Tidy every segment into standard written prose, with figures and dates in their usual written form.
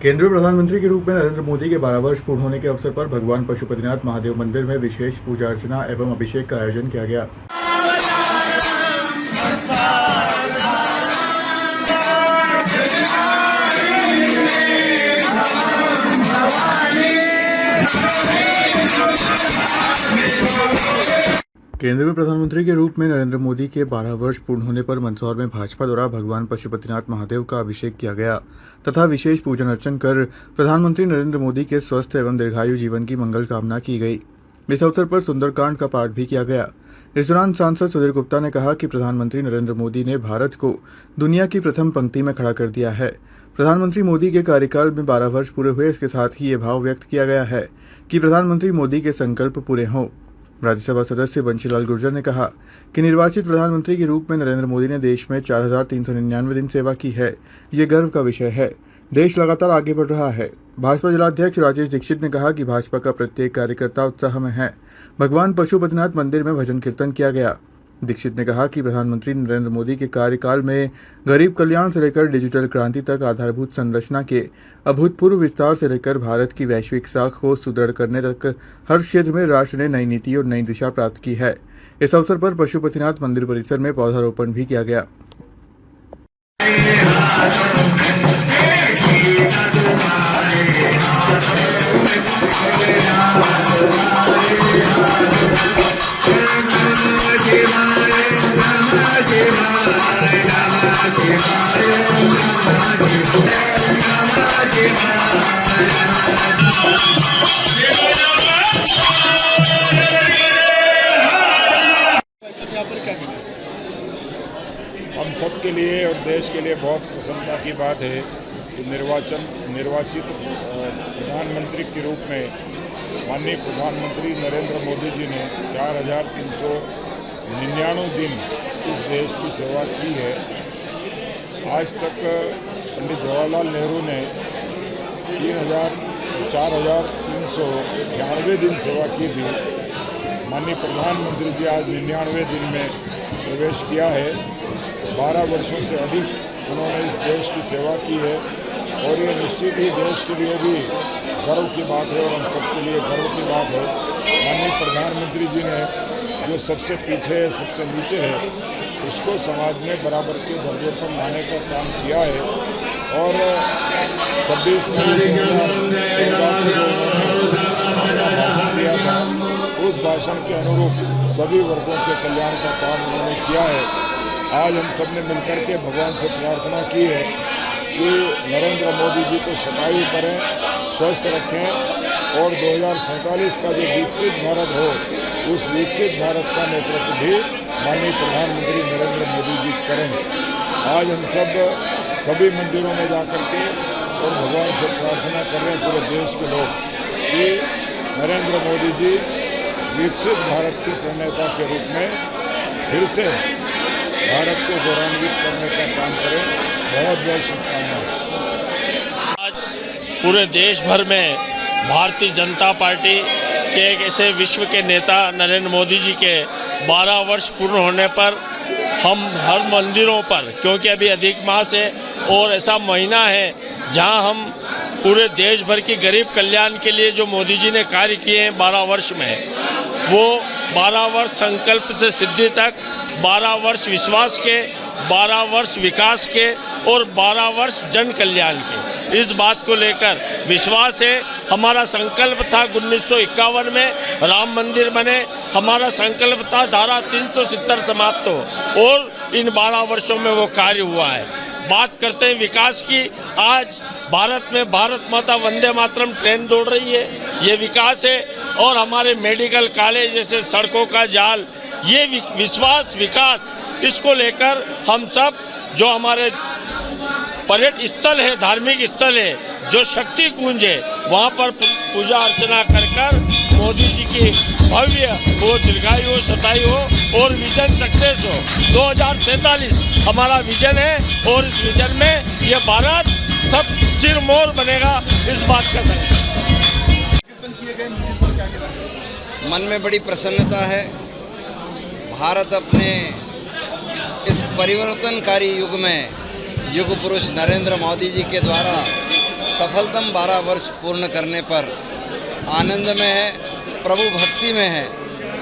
केंद्रीय प्रधानमंत्री के रूप में नरेंद्र मोदी के 12 वर्ष पूर्ण होने के अवसर पर भगवान पशुपतिनाथ महादेव मंदिर में विशेष पूजा अर्चना एवं अभिषेक का आयोजन किया गया। केंद्रीय प्रधानमंत्री के रूप में नरेंद्र मोदी के 12 वर्ष पूर्ण होने पर मंदसौर में भाजपा द्वारा भगवान पशुपतिनाथ महादेव का अभिषेक किया गया तथा विशेष पूजन अर्चन कर प्रधानमंत्री नरेंद्र मोदी के स्वस्थ एवं दीर्घायु जीवन की मंगल कामना की गई। इस अवसर पर सुंदरकांड का पाठ भी किया गया। इस दौरान सांसद सुधीर गुप्ता ने कहा कि प्रधानमंत्री नरेंद्र मोदी ने भारत को दुनिया की प्रथम पंक्ति में खड़ा कर दिया है। प्रधानमंत्री मोदी के कार्यकाल में 12 वर्ष पूरे हुए, इसके साथ ही ये भाव व्यक्त किया गया है कि प्रधानमंत्री मोदी के संकल्प पूरे हों। राज्यसभा सदस्य बंशीलाल गुर्जर ने कहा कि निर्वाचित प्रधानमंत्री के रूप में नरेंद्र मोदी ने देश में 4,399 दिन सेवा की है। ये गर्व का विषय है। देश लगातार आगे बढ़ रहा है। भाजपा जिलाध्यक्ष राजेश दीक्षित ने कहा कि भाजपा का प्रत्येक कार्यकर्ता उत्साह में है। भगवान पशुपतिनाथ मंदिर में भजन कीर्तन किया गया। दीक्षित ने कहा कि प्रधानमंत्री नरेंद्र मोदी के कार्यकाल में गरीब कल्याण से लेकर डिजिटल क्रांति तक आधारभूत संरचना के अभूतपूर्व विस्तार से लेकर भारत की वैश्विक साख को सुदृढ़ करने तक हर क्षेत्र में राष्ट्र ने नई नीति और नई दिशा प्राप्त की है। इस अवसर पर पशुपतिनाथ मंदिर परिसर में पौधारोपण भी किया गया। हम सब के लिए और देश के लिए बहुत प्रसन्नता की बात है कि निर्वाचित प्रधानमंत्री के रूप में माननीय प्रधानमंत्री नरेंद्र मोदी जी ने 4,399 दिन इस देश की सेवा की है। आज तक पंडित जवाहरलाल नेहरू ने 4,398 दिन सेवा की थी। माननीय प्रधानमंत्री जी आज 99 दिन में प्रवेश किया है। 12 वर्षों से अधिक उन्होंने इस देश की सेवा की है और ये निश्चित ही देश के लिए भी गर्व की बात है और हम सबके लिए गर्व की बात है। माननीय प्रधानमंत्री जी ने जो सबसे पीछे है, सबसे नीचे है, उसको समाज में बराबर के दर्जे पर लाने का काम किया है। और 26 मई 2014 को जो उन्होंने भाषण दिया था, उस भाषण के अनुरूप सभी वर्गों के कल्याण का काम उन्होंने किया है। आज हम सब ने मिलकर के भगवान से प्रार्थना की है कि नरेंद्र मोदी जी को शतायु करें, स्वस्थ रखें और 2047 का जो विकसित भारत हो, उस विकसित भारत का नेतृत्व भी माननीय प्रधानमंत्री नरेंद्र मोदी जी करें। आज हम सब सभी मंदिरों में जाकर के और भगवान से प्रार्थना कर रहे हैं, पूरे देश के लोग, कि नरेंद्र मोदी जी विकसित भारत के प्रणेता के रूप में फिर से भारत को गौरवान्वित करने का काम करें। बहुत बहुत शुभकामनाएं। आज पूरे देश भर में भारतीय जनता पार्टी के एक ऐसे विश्व के नेता नरेंद्र मोदी जी के 12 वर्ष पूर्ण होने पर हम हर मंदिरों पर, क्योंकि अभी अधिक मास है और ऐसा महीना है जहां हम पूरे देश भर की गरीब कल्याण के लिए जो मोदी जी ने कार्य किए हैं 12 वर्ष में, वो 12 वर्ष संकल्प से सिद्धि तक, 12 वर्ष विश्वास के, 12 वर्ष विकास के और 12 वर्ष जन कल्याण के। इस बात को लेकर विश्वास है। हमारा संकल्प था 1951 में राम मंदिर बने, हमारा संकल्प था धारा 370 समाप्त हो, और इन 12 वर्षों में वो कार्य हुआ है। बात करते हैं विकास की, आज भारत में भारत माता वंदे मातरम ट्रेन दौड़ रही है, ये विकास है। और हमारे मेडिकल कॉलेज जैसे सड़कों का जाल, ये विश्वास विकास, इसको लेकर हम सब जो हमारे पर्यटन स्थल है, धार्मिक स्थल है, जो शक्ति कुंज है, वहाँ पर पूजा अर्चना कर मोदी जी की भव्य वो दीर्घायु हो, शतायु हो और विजन सक्सेस हो। 2047 हमारा विजन है और इस विजन में ये भारत सब सिरमौर बनेगा, इस बात का संकल्प। मन में बड़ी प्रसन्नता है। भारत अपने इस परिवर्तनकारी युग में युग पुरुष नरेंद्र मोदी जी के द्वारा सफलतम 12 वर्ष पूर्ण करने पर आनंद में है, प्रभु भक्ति में है।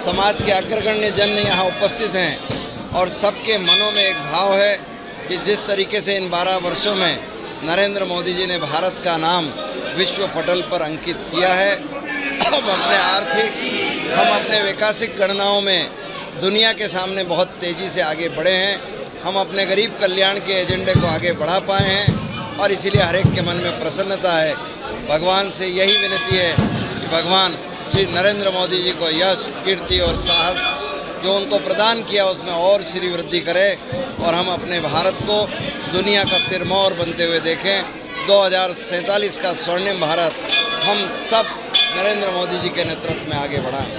समाज के अग्रगण्य जन यहाँ उपस्थित हैं और सबके मनों में एक भाव है कि जिस तरीके से इन 12 वर्षों में नरेंद्र मोदी जी ने भारत का नाम विश्व पटल पर अंकित किया है, हम अपने आर्थिक, हम अपने वैकासिक गणनाओं में दुनिया के सामने बहुत तेज़ी से आगे बढ़े हैं। हम अपने गरीब कल्याण के एजेंडे को आगे बढ़ा पाए हैं और इसीलिए हर एक के मन में प्रसन्नता है। भगवान से यही विनती है कि भगवान श्री नरेंद्र मोदी जी को यश, कीर्ति और साहस जो उनको प्रदान किया उसमें और श्री वृद्धि करे और हम अपने भारत को दुनिया का सिरमौर बनते हुए देखें। 2047 का स्वर्णिम भारत हम सब नरेंद्र मोदी जी के नेतृत्व में आगे बढ़ाएं।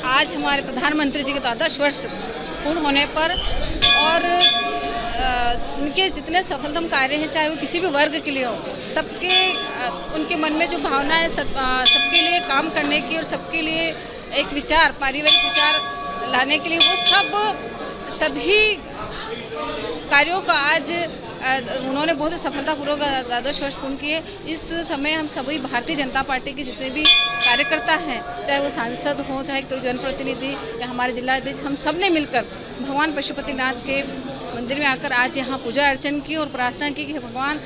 आज हमारे प्रधानमंत्री जी के 12 वर्ष पूर्ण होने पर और उनके जितने सफलतम कार्य हैं, चाहे वो किसी भी वर्ग के लिए हो, सबके उनके मन में जो भावना है सबके लिए काम करने की और सबके लिए एक विचार, पारिवारिक विचार लाने के लिए, वो सभी कार्यों का आज उन्होंने बहुत ही सफलतापूर्वक 12 वर्ष पूर्ण किए। इस समय हम सभी भारतीय जनता पार्टी के जितने भी कार्यकर्ता हैं, चाहे वो सांसद हों, चाहे कोई जनप्रतिनिधि या हमारे जिलाध्यक्ष, हम सब ने मिलकर भगवान पशुपतिनाथ के मंदिर में आकर आज यहाँ पूजा अर्चन की और प्रार्थना की कि भगवान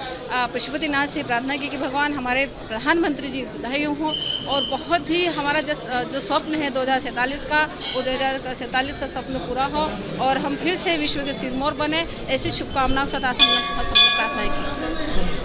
पशुपतिनाथ से प्रार्थना की कि भगवान हमारे प्रधानमंत्री जी दीर्घायु हों और बहुत ही हमारा जो स्वप्न है 2047 का, वो 2047 का स्वप्न पूरा हो और हम फिर से विश्व के सिरमौर बने। ऐसी शुभकामनाओं के साथ आज हमने प्रार्थना की।